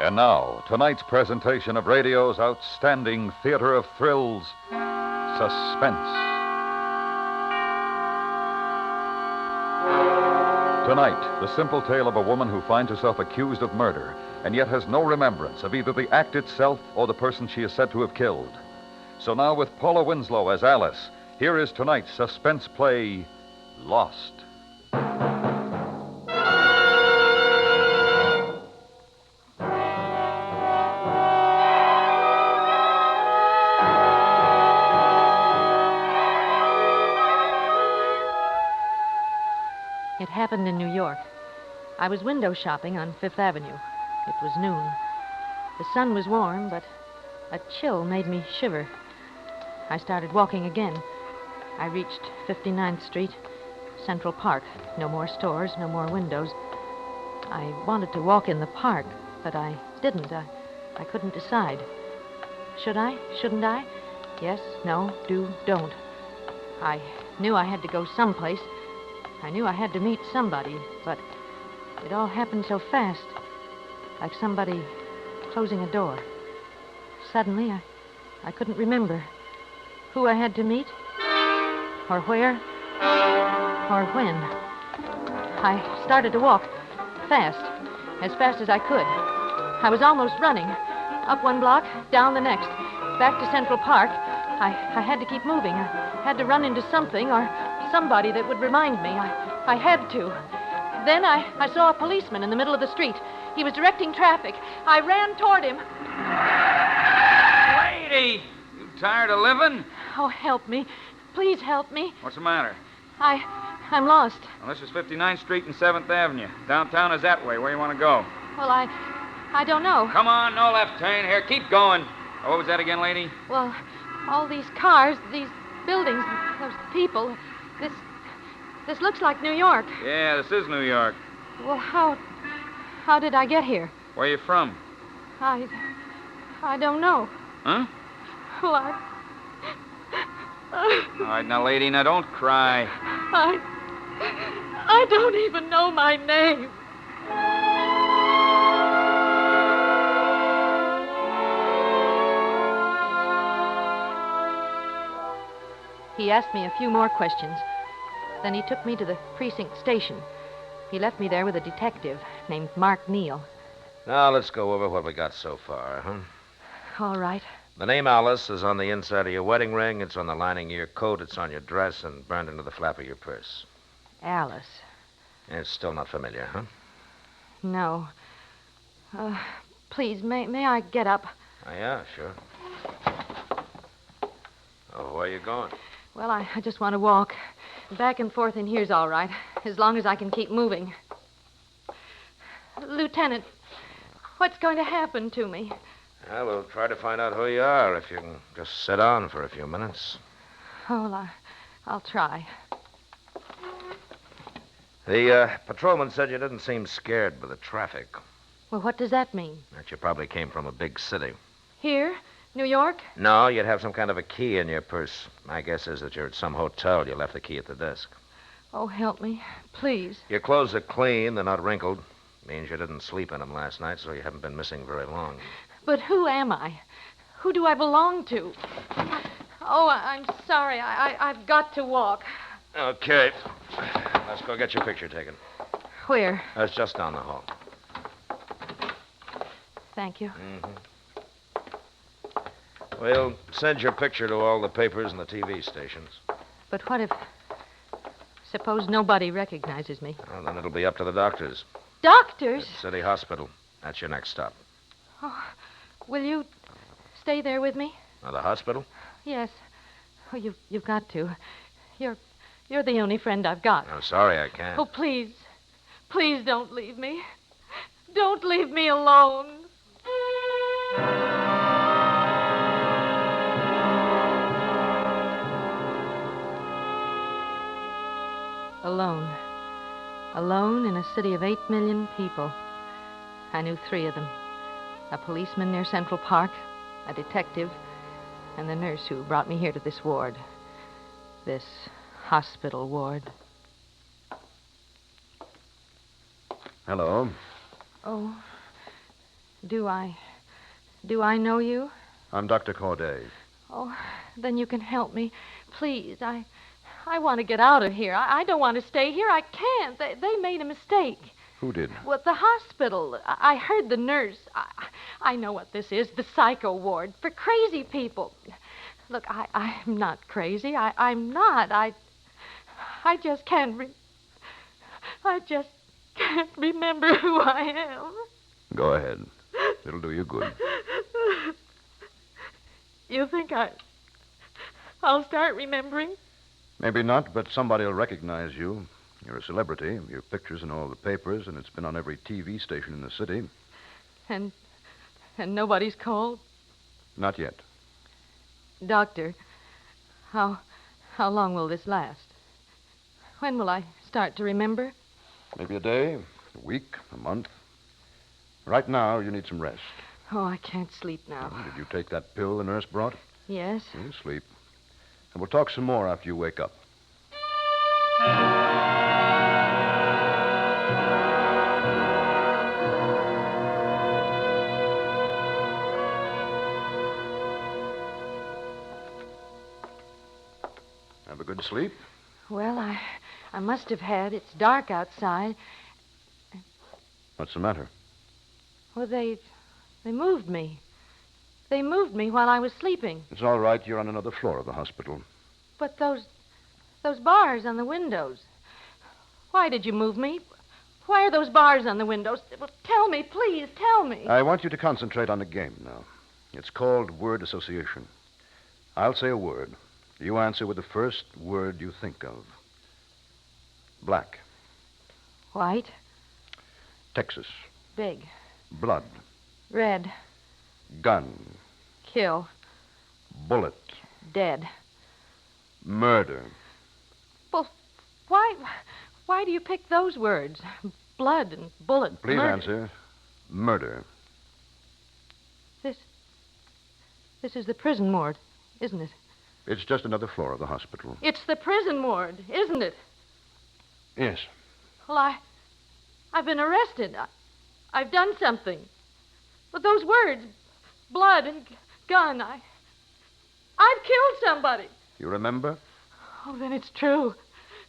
And now, tonight's presentation of radio's outstanding theater of thrills, Suspense. Tonight, the simple tale of a woman who finds herself accused of murder and yet has no remembrance of either the act itself or the person she is said to have killed. So now, with Paula Winslow as Alice, here is tonight's suspense play, Lost. It happened in New York. I was window shopping on Fifth Avenue. It was noon. The sun was warm, but a chill made me shiver. I started walking again. I reached 59th Street, Central Park. No more stores, no more windows. I wanted to walk in the park, but I didn't. I couldn't decide. Should I? Shouldn't I? Yes, no, do, don't. I knew I had to go someplace. I knew I had to meet somebody, but it all happened so fast, like somebody closing a door. Suddenly, I couldn't remember who I had to meet, or where, or when. I started to walk fast as I could. I was almost running, up one block, down the next, back to Central Park. I had to keep moving. I had to run into something or somebody that would remind me. I had to. Then I saw a policeman in the middle of the street. He was directing traffic. I ran toward him. Lady! You tired of living? Oh, help me. Please help me. What's the matter? I'm lost. Well, this is 59th Street and 7th Avenue. Downtown is that way. Where you want to go? Well, I don't know. Come on, no left turn. Here, keep going. Oh, what was that again, lady? Well, all these cars, these buildings, those people, this looks like New York. Yeah, this is New York. Well, how did I get here? Where you from? I don't know. Huh? Well, All right, now, lady, now don't cry. I don't even know my name. He asked me a few more questions. Then he took me to the precinct station. He left me there with a detective named Mark Neal. Now, let's go over what we got so far, huh? All right. The name Alice is on the inside of your wedding ring. It's on the lining of your coat. It's on your dress and burned into the flap of your purse. Alice. It's still not familiar, huh? No. Please, may I get up? Oh, yeah, sure. Oh, where are you going? Well, I just want to walk. Back and forth in here's all right, as long as I can keep moving. Lieutenant, what's going to happen to me? Well, we'll try to find out who you are if you can just sit down for a few minutes. Oh, well, I'll try. The patrolman said you didn't seem scared by the traffic. Well, what does that mean? That you probably came from a big city. Here? New York? No, you'd have some kind of a key in your purse. My guess is that you're at some hotel. You left the key at the desk. Oh, help me. Please. Your clothes are clean. They're not wrinkled. Means you didn't sleep in them last night, so you haven't been missing very long. But who am I? Who do I belong to? Oh, I'm sorry. I've got to walk. Okay. Let's go get your picture taken. Where? It's just down the hall. Thank you. Mm-hmm. We'll send your picture to all the papers and the TV stations. But what if... Suppose nobody recognizes me? Well, then it'll be up to the doctors. Doctors? At City Hospital. That's your next stop. Oh, will you stay there with me? Now, the hospital? Yes. Oh, you've got to. You're the only friend I've got. I'm sorry I can't. Oh, please. Please don't leave me. Don't leave me alone. Alone. Alone in a city of 8 million people. I knew 3 of them. A policeman near Central Park, a detective, and the nurse who brought me here to this ward. This hospital ward. Hello. Oh, Do I know you? I'm Dr. Corday. Oh, then you can help me. Please, I want to get out of here. I don't want to stay here. I can't. They made a mistake. Who did? Well, the hospital. I heard the nurse. I know what this is, the psycho ward for crazy people. Look, I'm not crazy. I'm not. I just can't I just can't remember who I am. Go ahead. It'll do you good. You think I'll start remembering? Maybe not, but somebody will recognize you. You're a celebrity. Your picture's in all the papers, and it's been on every TV station in the city. And nobody's called? Not yet. Doctor, how long will this last? When will I start to remember? Maybe a day, a week, a month. Right now, you need some rest. Oh, I can't sleep now. Did you take that pill the nurse brought? Yes. You sleep. And we'll talk some more after you wake up. Have a good sleep? Well, I must have had. It's dark outside. What's the matter? Well, they moved me. They moved me while I was sleeping. It's all right. You're on another floor of the hospital. But those bars on the windows. Why did you move me? Why are those bars on the windows? Well, tell me, please, tell me. I want you to concentrate on the game now. It's called word association. I'll say a word. You answer with the first word you think of. Black. White. Texas. Big. Blood. Red. Gun. Kill. Bullet. Dead. Murder. Well, why do you pick those words? Blood and bullet. Please murder. answer. Murder. This is the prison ward, isn't it? It's just another floor of the hospital. It's the prison ward, isn't it? Yes. Well, I've been arrested. I've done something. But those words, blood and gun, I've killed somebody. You remember? Oh, then it's true.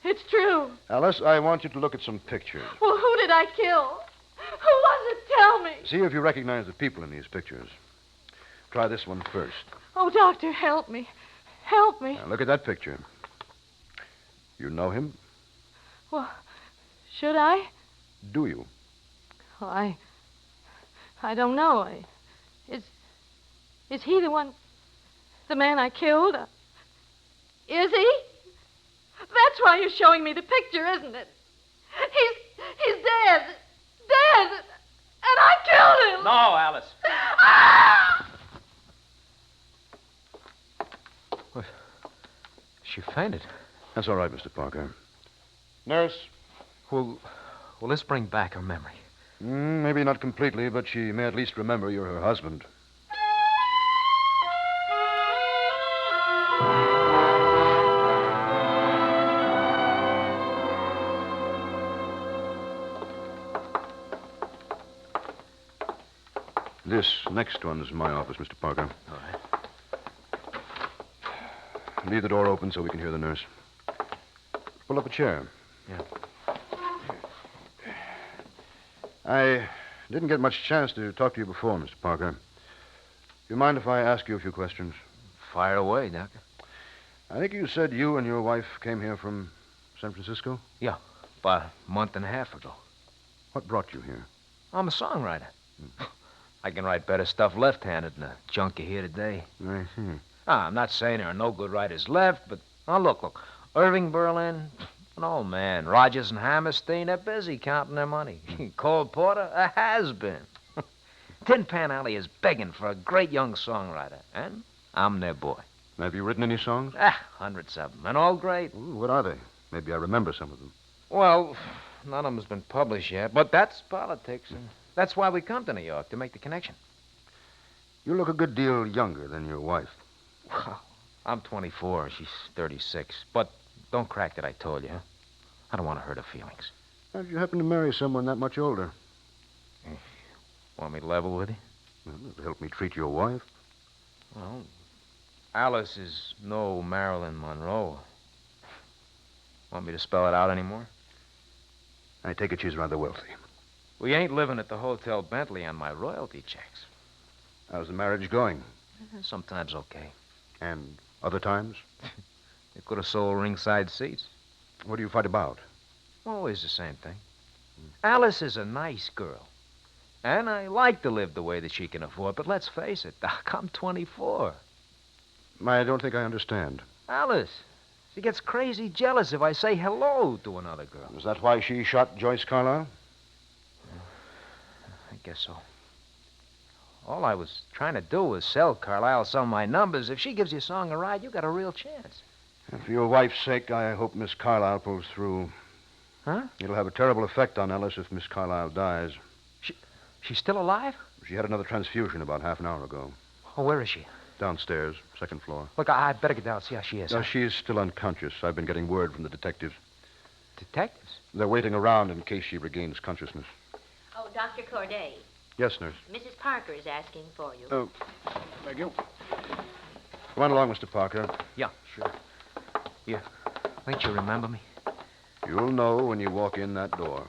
It's true. Alice, I want you to look at some pictures. Well, who did I kill? Who was it? Tell me. See if you recognize the people in these pictures. Try this one first. Oh, doctor, help me. Help me. Now, look at that picture. You know him? Well, should I? Do you? Well, I don't know. Is he the man I killed? Is he? That's why you're showing me the picture, isn't it? He's dead. Dead. And I killed him. No, Alice. Ah! She fainted. That's all right, Mr. Parker. Nurse? Will this bring back her memory? Maybe not completely, but she may at least remember you're her husband. This next one's my office, Mr. Parker. All right. Leave the door open so we can hear the nurse. Pull up a chair. Yeah. I didn't get much chance to talk to you before, Mr. Parker. You mind if I ask you a few questions? Fire away, Doctor. I think you said you and your wife came here from San Francisco? Yeah, about a month and a half ago. What brought you here? I'm a songwriter. I can write better stuff left-handed than the junk you hear today. I see. I'm not saying there are no good writers left, but look. Irving Berlin, an old man. Rogers and Hammerstein, they're busy counting their money. Cole Porter, a has-been. Tin Pan Alley is begging for a great young songwriter, and I'm their boy. Have you written any songs? Hundreds of them, and all great. Ooh, what are they? Maybe I remember some of them. Well, none of them's been published yet, but that's politics, and that's why we come to New York, to make the connection. You look a good deal younger than your wife. Well, I'm 24, she's 36, but don't crack that I told you, huh? I don't want to hurt her feelings. How did you happen to marry someone that much older? Want me level with you? Well, it'll help me treat your wife. Well, Alice is no Marilyn Monroe. Want me to spell it out anymore? I take it she's rather wealthy. We ain't living at the Hotel Bentley on my royalty checks. How's the marriage going? Sometimes okay. And other times? You could have sold ringside seats. What do you fight about? Always the same thing. Alice is a nice girl. And I like to live the way that she can afford, but let's face it, Doc, I'm 24. I don't think I understand. Alice, she gets crazy jealous if I say hello to another girl. Is that why she shot Joyce Carlyle? I guess so. All I was trying to do was sell Carlisle some of my numbers. If she gives your song a ride, you got a real chance. And for your wife's sake, I hope Miss Carlyle pulls through. Huh? It'll have a terrible effect on Ellis if Miss Carlyle dies. She's still alive? She had another transfusion about half an hour ago. Oh, where is she? Downstairs, second floor. Look, I'd better get down and see how she is. No, she's still unconscious. I've been getting word from the detectives. Detectives? They're waiting around in case she regains consciousness. Oh, Dr. Corday. Yes, nurse. Mrs. Parker is asking for you. Oh, thank you. Come on along, Mr. Parker. Yeah, sure. You think you remember me? You'll know when you walk in that door.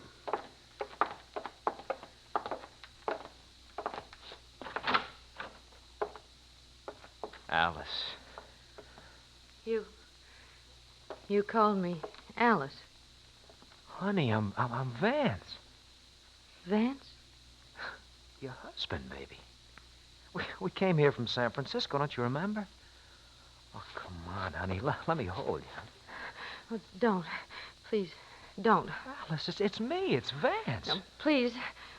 Alice. You called me Alice. Honey, I'm Vance. Vance? Your husband, baby. We came here from San Francisco, don't you remember? Oh, come on, honey. Let me hold you. Oh, don't. Please, don't. Alice, it's me. It's Vance. No, please,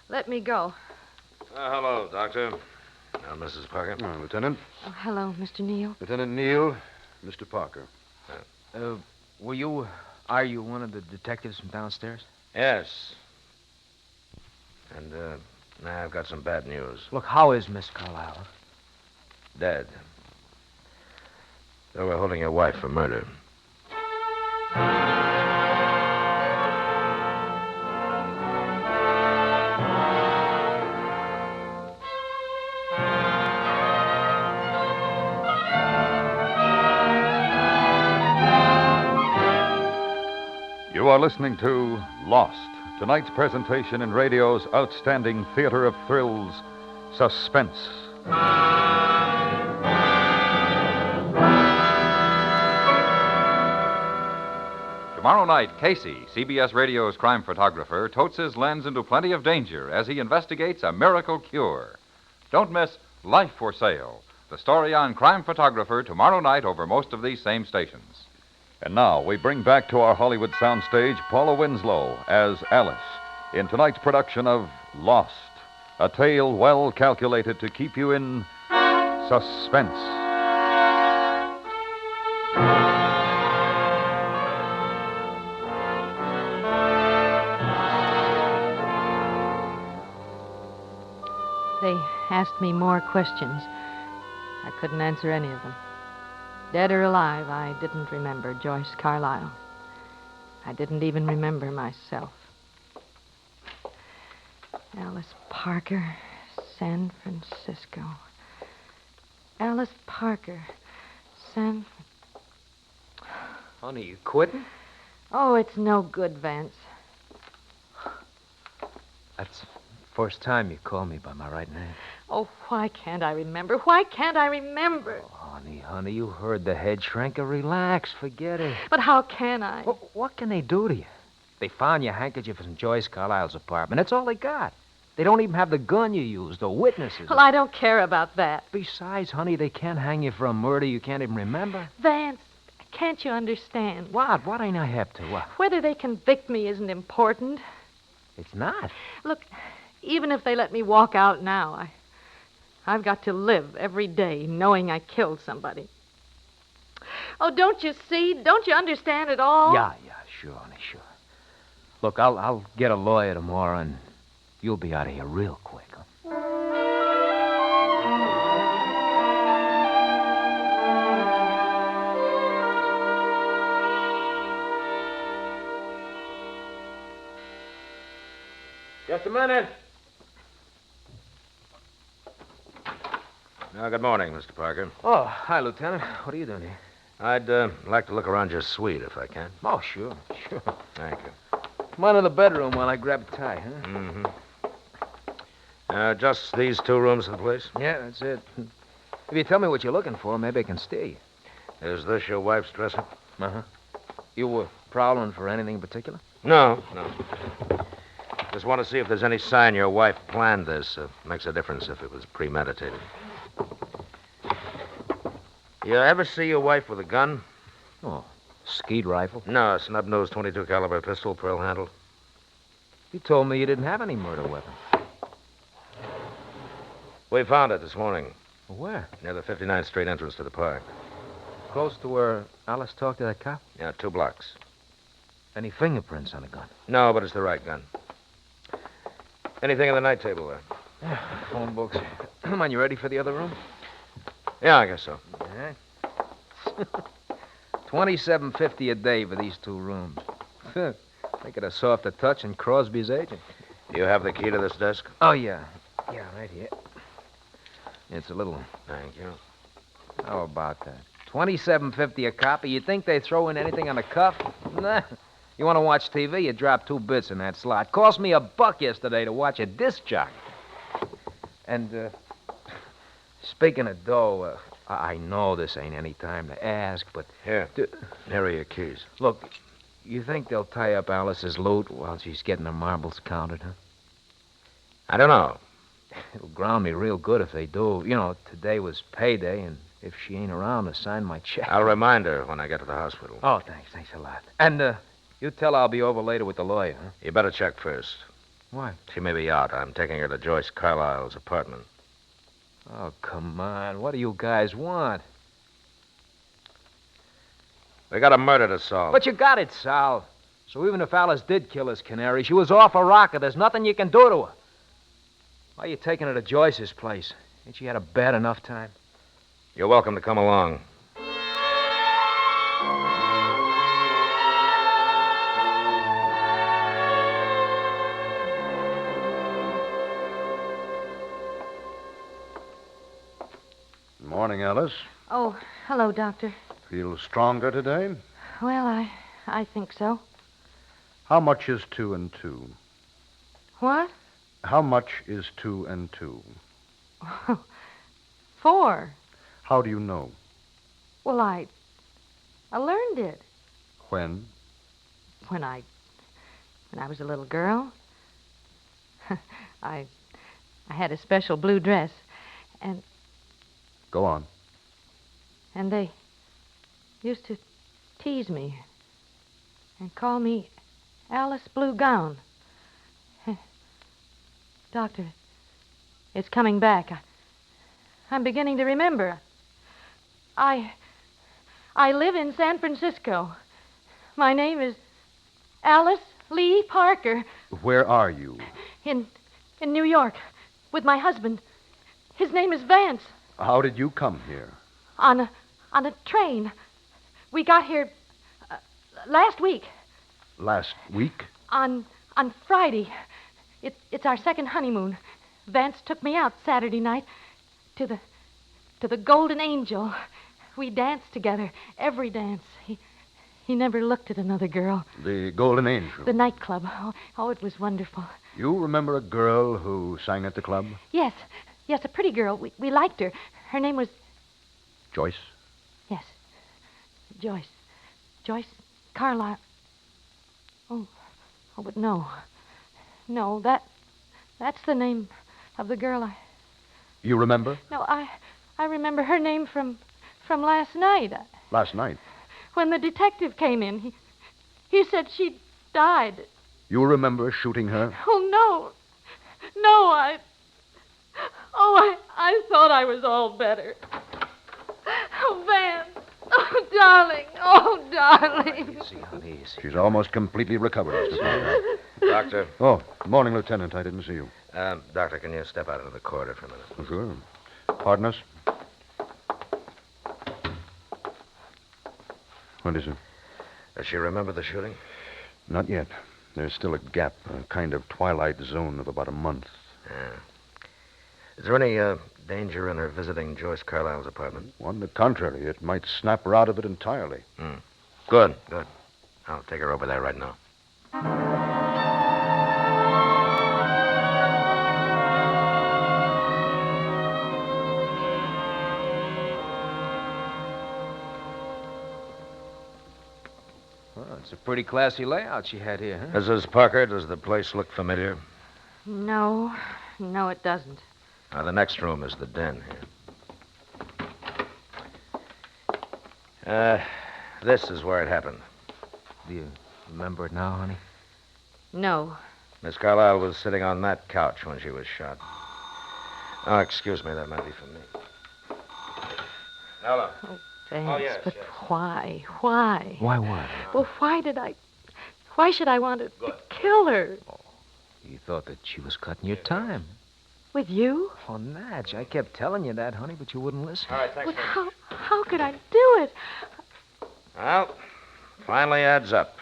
let me go. Hello, Doctor. Now, Mrs. Parker. Lieutenant. Oh, hello, Mr. Neal. Lieutenant Neal, Mr. Parker. Are you one of the detectives from downstairs? Yes. And, now I've got some bad news. Look, how is Miss Carlisle? Dead. They were holding your wife for murder. You are listening to Lost, tonight's presentation in radio's outstanding theater of thrills, Suspense. Tomorrow night, Casey, CBS Radio's crime photographer, totes his lens into plenty of danger as he investigates a miracle cure. Don't miss Life for Sale, the story on crime photographer tomorrow night over most of these same stations. And now we bring back to our Hollywood soundstage Paula Winslow as Alice in tonight's production of Lost, a tale well calculated to keep you in suspense. They asked me more questions. I couldn't answer any of them. Dead or alive, I didn't remember Joyce Carlyle. I didn't even remember myself. Alice Parker, San Francisco. Alice Parker, San... Honey, you quitting? Oh, it's no good, Vance. That's the first time you called me by my right name. Oh, why can't I remember? Why can't I remember? Oh, honey, you heard the head shrinker. Relax, forget it. But how can I? What can they do to you? They found your handkerchief in Joyce Carlyle's apartment. That's all they got. They don't even have the gun you used or witnesses. Well, I don't care about that. Besides, honey, they can't hang you for a murder you can't even remember. Vance, can't you understand? What? What ain't I hep to? What? Whether they convict me isn't important. It's not. Look, even if they let me walk out now, I've got to live every day knowing I killed somebody. Oh, don't you see? Don't you understand at all? Yeah, sure, honey, sure. Look, I'll get a lawyer tomorrow, and you'll be out of here real quick. Huh? Just a minute. Good morning, Mr. Parker. Oh, hi, Lieutenant. What are you doing here? I'd like to look around your suite, if I can. Oh, sure. Thank you. Come on to the bedroom while I grab a tie, huh? Mm-hmm. Just these 2 rooms of the place? Yeah, that's it. If you tell me what you're looking for, maybe I can steer you. Is this your wife's dresser? Uh-huh. You were prowling for anything in particular? No. Just want to see if there's any sign your wife planned this. Makes a difference if it was premeditated. You ever see your wife with a gun? Oh, skeet rifle. No, a snub-nosed .22 caliber pistol, pearl-handled. You told me you didn't have any murder weapon. We found it this morning Where? near the 59th Street entrance to the park. Close to where Alice talked to that cop? Yeah, 2 blocks. Any fingerprints on the gun? No, but it's the right gun. Anything on the night table there? Phone books. Come on, you ready for the other room? Yeah, I guess so. All right. $27.50 a day for these 2 rooms. Make it a softer touch than Crosby's agent. You have the key to this desk? Oh, yeah. Yeah, right here. It's a little. Thank you. How about that? $27.50 a copy. You think they throw in anything on the cuff? Nah. You want to watch TV? You drop 2 bits in that slot. Cost me $1 yesterday to watch a disc jockey. And speaking of dough, I know this ain't any time to ask, but Here. Here are your keys. look, you think they'll tie up Alice's loot while she's getting her marbles counted, huh? I don't know. It'll ground me real good if they do. You know, today was payday, and if she ain't around to sign my check. I'll remind her when I get to the hospital. Oh, thanks a lot. And you tell her I'll be over later with the lawyer, huh? You better check first. Why? She may be out. I'm taking her to Joyce Carlyle's apartment. Oh, come on. What do you guys want? We got a murder to solve. But you got it, Sal. So even if Alice did kill his canary, she was off a rocker. There's nothing you can do to her. Why are you taking her to Joyce's place? Ain't she had a bad enough time? You're welcome to come along. Morning, Alice. Oh, hello, Doctor. Feel stronger today? Well, I think so. How much is 2 and 2? What? How much is 2 and 2? 4. How do you know? Well, I learned it When? when I was a little girl. I had a special blue dress, and Go on. they used to tease me and call me Alice Blue Gown. Doctor, it's coming back. I'm beginning to remember. I live in San Francisco. My name is Alice Lee Parker. Where are you? In New York with my husband. His name is Vance. How did you come here? On a train. We got here last week. Last week? On Friday. It's our second honeymoon. Vance took me out Saturday night to the Golden Angel. We danced together, every dance. He never looked at another girl. The Golden Angel. The nightclub. Oh, it was wonderful. You remember a girl who sang at the club? Yes, a pretty girl. We liked her. Her name was... Joyce? Yes, Joyce. Joyce Carlyle. Oh, but no. No, that's the name of the girl You remember? No, I remember her name from last night. Last night. When the detective came in, he said she'd died. You remember shooting her? Oh, no. No, I thought I was all better. Oh, Vance. Oh, darling. Oh, darling. Easy, honey, easy. She's almost completely recovered, Mr. Parker. Doctor. Oh, morning, Lieutenant. I didn't see you. Doctor, can you step out into the corridor for a minute? Oh, sure. Pardon us? What is it? Does she remember the shooting? Not yet. There's still a gap, a kind of twilight zone of about a month. Is there any danger in her visiting Joyce Carlyle's apartment? On the contrary, it might snap her out of it entirely. Good. I'll take her over there right now. Well, it's a pretty classy layout she had here, huh? Mrs. Parker, does the place look familiar? No, it doesn't. Now, the next room is the den here. This is where it happened. Do you remember it now, honey? No. Miss Carlyle was sitting on that couch when she was shot. Oh, excuse me, that might be for me. Hello. Thanks, yes, but yes. why? Why what? Well, why should I want to kill her? You thought that she was cutting your time. With you? Oh, Natch, I kept telling you that, honey, but you wouldn't listen. All right, thanks. Well, how could I do it? Well, finally adds up.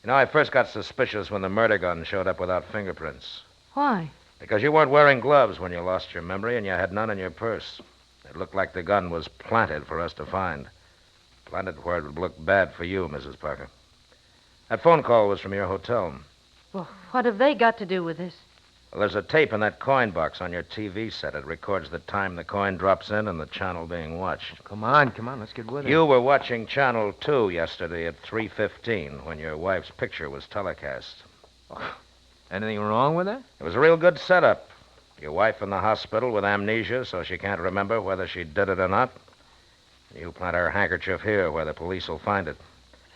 You know, I first got suspicious when the murder gun showed up without fingerprints. Why? Because you weren't wearing gloves when you lost your memory, and you had none in your purse. It looked like the gun was planted for us to find. Planted where it would look bad for you, Mrs. Parker. That phone call was from your hotel. Well, what have they got to do with this? Well, there's a tape in that coin box on your TV set. It records the time the coin drops in and the channel being watched. Come on, let's get with it. You were watching Channel 2 yesterday at 3:15 when your wife's picture was telecast. Anything wrong with that? It was a real good setup. Your wife in the hospital with amnesia, so she can't remember whether she did it or not. You plant her handkerchief here where the police will find it.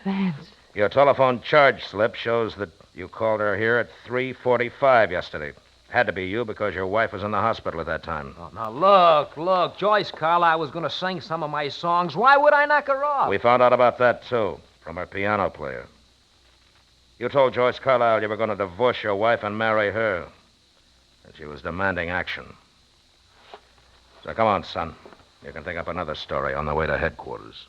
Vance. Your telephone charge slip shows that you called her here at 3:45 yesterday. Had to be you because your wife was in the hospital at that time. Oh, now, look. Joyce Carlyle was going to sing some of my songs. Why would I knock her off? We found out about that, too, from her piano player. You told Joyce Carlyle you were going to divorce your wife and marry her. And she was demanding action. So come on, son. You can think up another story on the way to headquarters.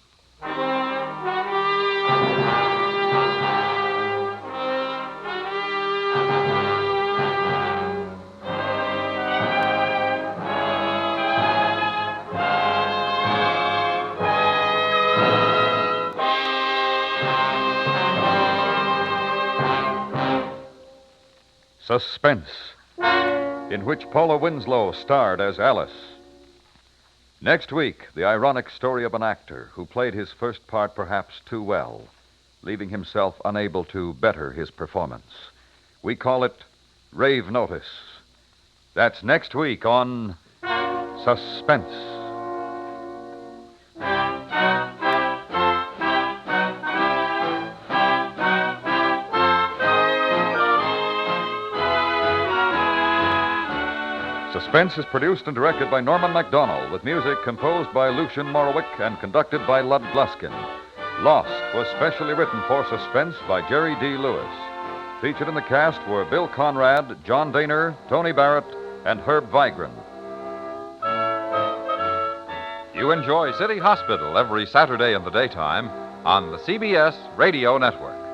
Suspense, in which Paula Winslow starred as Alice. Next week, the ironic story of an actor who played his first part perhaps too well, leaving himself unable to better his performance. We call it Rave Notice. That's next week on Suspense. Suspense is produced and directed by Norman MacDonald, with music composed by Lucian Morowick and conducted by Lud Gluskin. Lost was specially written for Suspense by Jerry D. Lewis. Featured in the cast were Bill Conrad, John Daner, Tony Barrett, and Herb Vigran. You enjoy City Hospital every Saturday in the daytime on the CBS Radio Network.